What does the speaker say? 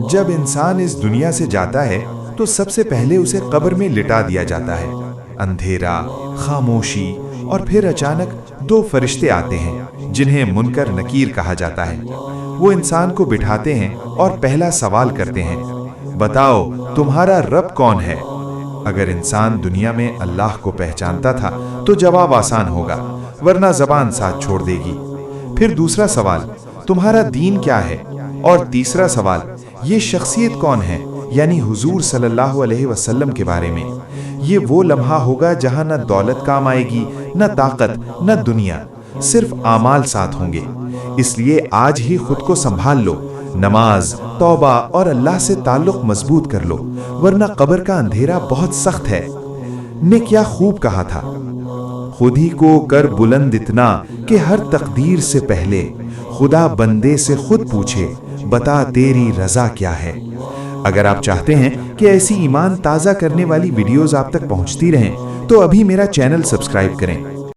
जब इंसान इस दुनिया से जाता है तो सबसे पहले उसे कब्र में लिटा दिया जाता है। अंधेरा, खामोशी और फिर अचानक दो फरिश्ते आते हैं जिन्हें मुनकर नकीर कहा जाता है। वो इंसान को बिठाते हैं और पहला सवाल करते हैं, बताओ तुम्हारा रब कौन है? अगर इंसान दुनिया में अल्लाह को पहचानता था तो जवाब आसान होगा, वरना जबान साथ छोड़ देगी। फिर दूसरा सवाल, तुम्हारा दीन क्या है? और तीसरा सवाल, ये शख्सियत कौन है, यानी हुजूर सल्लल्लाहु अलैहि वसल्लम के बारे में। ये वो लम्हा होगा जहां न दौलत काम आएगी, न ताकत, न दुनिया, सिर्फ आमाल साथ होंगे। इसलिए आज ही खुद को संभाल लो, नमाज, तौबा और अल्लाह से ताल्लुक मजबूत कर लो, वरना कब्र का अंधेरा बहुत सख्त है। ने क्या खूब कहा था, खुद ही को कर बुलंद इतना कि हर तकदीर से पहले खुदा बंदे से खुद पूछे, बता तेरी रजा क्या है। अगर आप चाहते हैं कि ऐसी ईमान ताज़ा करने वाली वीडियोस आप तक पहुंचती रहें तो अभी मेरा चैनल सब्सक्राइब करें